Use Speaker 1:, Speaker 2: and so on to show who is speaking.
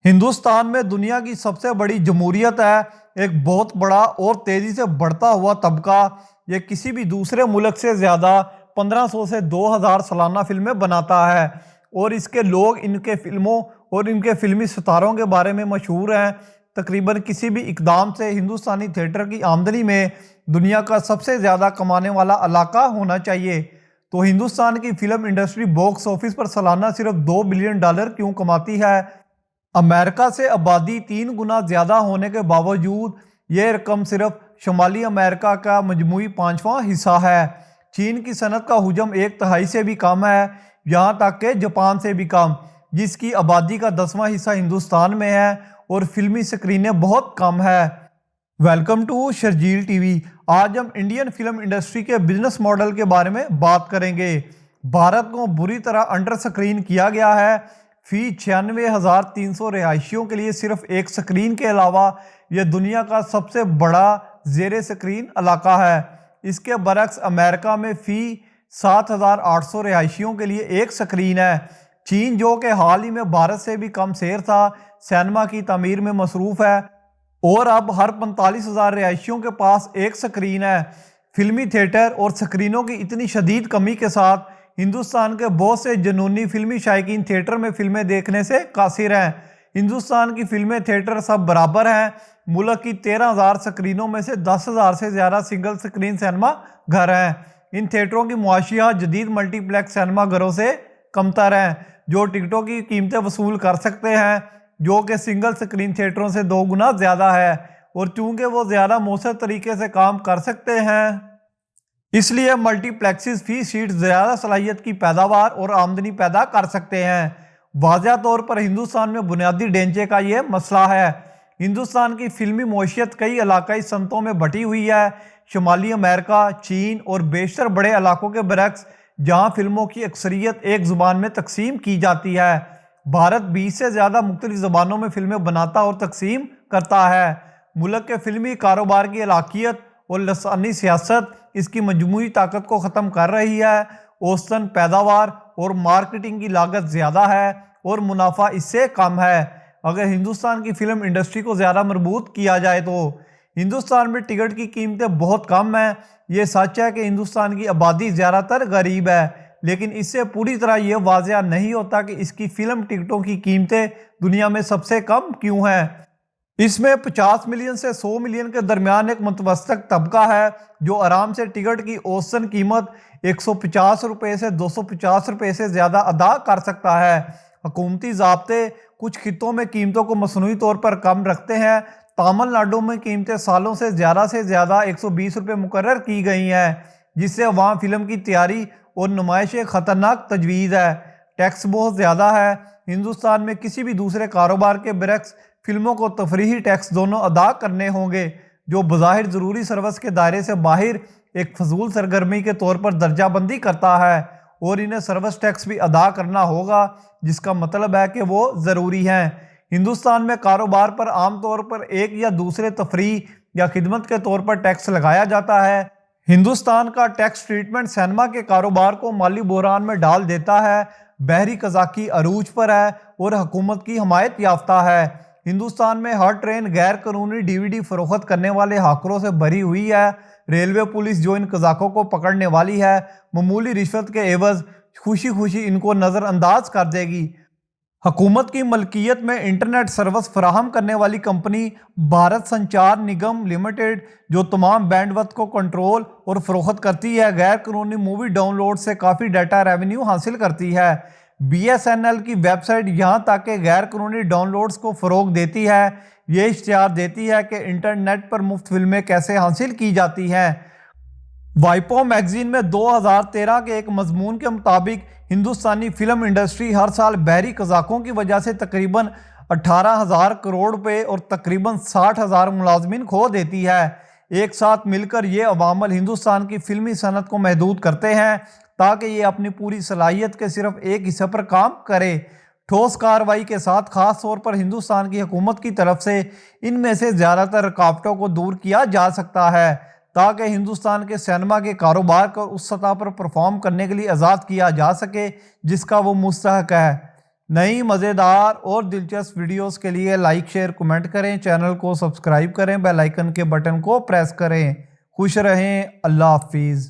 Speaker 1: हिंदुस्तान में दुनिया की सबसे बड़ी जमहूरियत है। एक बहुत बड़ा और तेज़ी से बढ़ता हुआ तबका ये किसी भी दूसरे मुल्क से ज़्यादा 1500 से 2000 सालाना फिल्में बनाता है। और इसके लोग इनके फिल्मों और इनके फिल्मी सितारों के बारे में मशहूर हैं। तकरीबन किसी भी इकदाम से हिंदुस्तानी थिएटर की आमदनी में दुनिया का सबसे ज़्यादा कमाने वाला इलाका होना चाहिए। तो हिंदुस्तान की फिल्म इंडस्ट्री बॉक्स ऑफिस पर सालाना सिर्फ $2 बिलियन क्यों कमाती है? अमेरिका से आबादी 3 गुना ज़्यादा होने के बावजूद ये रकम सिर्फ शुमाली अमेरिका का मजमूई 5वां हिस्सा है। चीन की सनत का हुजम 1/3 से भी कम है, यहाँ तक कि जापान से भी कम, जिसकी आबादी का 10वां हिस्सा हिंदुस्तान में है और फिल्मी स्क्रीनें बहुत कम है। Welcome to Sharjeel TV. आज हम इंडियन फिल्म इंडस्ट्री के बिजनेस मॉडल के बारे में बात करेंगे। भारत को बुरी तरह अंडर स्क्रीन किया गया है। फी 96,300 रिहायशियों के लिए सिर्फ एक स्क्रीन के अलावा यह दुनिया का सबसे बड़ा ज़ेर स्क्रीन इलाका है। इसके बरक्स अमेरिका में फ़ी 7,800 रिहायशियों के लिए एक स्क्रीन है। चीन, जो कि हाल ही में भारत से भी कम शेर था, सिनेमा की तमीर में मसरूफ़ है और अब हर 45,000 रिहायशियों के पास एक स्क्रीन है। फिल्मी थिएटर और स्क्रीनों की इतनी शदीद कमी के साथ हिंदुस्तान के बहुत से जनूनी फिल्मी शायकीन थिएटर में फिल्में देखने से कासिर हैं। हिंदुस्तान की फिल्में थिएटर सब बराबर हैं। मुल्क की 13,000 स्क्रीनों में से 10,000 से ज़्यादा सिंगल स्क्रीन सिनेमा घर हैं। इन थिएटरों की मुआशियात जदीद मल्टीप्लेक्स सिनेमा घरों से कमतर हैं, जो टिकटों की कीमतें वसूल कर सकते हैं, जो कि सिंगल स्क्रीन थिएटरों से 2 गुना ज़्यादा है। और चूँकि वो ज़्यादा मौसर तरीके से काम कर सकते हैं, इसलिए मल्टीप्लेक्सेस फी सीट ज़्यादा सलाहियत की पैदावार और आमदनी पैदा कर सकते हैं। वाज़ह तौर पर हिंदुस्तान में बुनियादी ढांचे का ये मसला है। हिंदुस्तान की फिल्मी मईशत कई इलाकाई सनतों में बटी हुई है। शुमाली अमेरिका, चीन और बेशतर बड़े इलाकों के बरक्स, जहाँ फिल्मों की अक्सरियत एक ज़ुबान में तकसीम की जाती है, भारत 20 से ज़्यादा मुख्तलिफ ज़बानों में फिल्में बनाता और तकसीम करता है। मुल्क के फिल्मी कारोबार की इलाकियत और लसानी सियासत इसकी मजमूई ताकत को ख़त्म कर रही है। औसतन पैदावार और मार्केटिंग की लागत ज़्यादा है और मुनाफा इससे कम है। अगर हिंदुस्तान की फ़िल्म इंडस्ट्री को ज़्यादा मजबूत किया जाए तो हिंदुस्तान में टिकट की कीमतें बहुत कम हैं। ये सच है कि हिंदुस्तान की आबादी ज़्यादातर गरीब है, लेकिन इससे पूरी तरह ये वाज़ह नहीं होता कि इसकी फ़िल्म टिकटों की कीमतें दुनिया में सबसे कम क्यों हैं। इसमें 50 मिलियन से 100 मिलियन के दरमियान एक मुतवस्तित तबका है, जो आराम से टिकट की औसतन कीमत 150 रुपये से 250 रुपये से ज़्यादा अदा कर सकता है। हुकूमती ज़ाब्ते कुछ खित्तों में कीमतों को मसनूई तौर पर कम रखते हैं। तमिलनाडु में कीमतें सालों से ज़्यादा 120 रुपये मुकर्रर की गई हैं, जिससे वहाँ फिल्म की तैयारी और नुमाइश एक ख़तरनाक तजवीज़ है। टैक्स बहुत ज़्यादा है। हिंदुस्तान में किसी भी दूसरे कारोबार के बरक्स फिल्मों को तफरीही टैक्स दोनों अदा करने होंगे, जो बज़ाहिर ज़रूरी सर्विस के दायरे से बाहर एक फजूल सरगर्मी के तौर पर दर्जा बंदी करता है, और इन्हें सर्विस टैक्स भी अदा करना होगा, जिसका मतलब है कि वो ज़रूरी हैं। हिंदुस्तान में कारोबार पर आमतौर पर एक या दूसरे तफरीह या खिदमत के तौर पर टैक्स लगाया जाता है। हिंदुस्तान का टैक्स ट्रीटमेंट सिनेमा के कारोबार को माली बहरान में डाल देता है। बहरी कज़ाकी अरूज पर है और हुकूमत की हमायत याफ्ता है। हिंदुस्तान में हर ट्रेन गैर कानूनी DVD फरोख्त करने वाले हाकरों से भरी हुई है। रेलवे पुलिस जो इन कज़ाकों को पकड़ने वाली है, मामूली रिश्वत के एवज खुशी खुशी इनको नज़रअंदाज कर देगी। हुकूमत की मलकियत में इंटरनेट सर्विस फराहम करने वाली कंपनी भारत संचार निगम लिमिटेड, जो तमाम बैंडविड्थ को कंट्रोल और फरोख्त करती है, गैर कानूनी मूवी डाउनलोड से काफ़ी डाटा रेवेन्यू हासिल करती है। BSNL की वेबसाइट यहाँ तक के गैर कानूनी डाउनलोड्स को फ़रोग देती है। ये इश्तिहार देती है कि इंटरनेट पर मुफ्त फिल्में कैसे हासिल की जाती हैं। वाइपो मैगजीन में 2013 के एक मजमून के मुताबिक हिंदुस्तानी फिल्म इंडस्ट्री हर साल बहरी कज़ाकों की वजह से तकरीबन 18,000 करोड़ रुपए और तकरीबन 60,000 मुलाजमीन खो देती है। एक साथ मिलकर ये अवामल हिंदुस्तान की फिल्मी सनत को महदूद करते हैं, ताकि ये अपनी पूरी सलाहियत के सिर्फ एक हिस्से पर काम करे। ठोस कार्रवाई के साथ खास तौर पर हिंदुस्तान की हुकूमत की तरफ से इनमें से ज़्यादातर रुकावटों को दूर किया जा सकता है, ताकि हिंदुस्तान के सिनेमा के कारोबार को उस सतह पर परफॉर्म करने के लिए आज़ाद किया जा सके जिसका वो मुस्तहक है। नई मज़ेदार और दिलचस्प वीडियोस के लिए लाइक शेयर कमेंट करें, चैनल को सब्सक्राइब करें, बेल आइकन के बटन को प्रेस करें। खुश रहें। अल्लाह हाफिज़।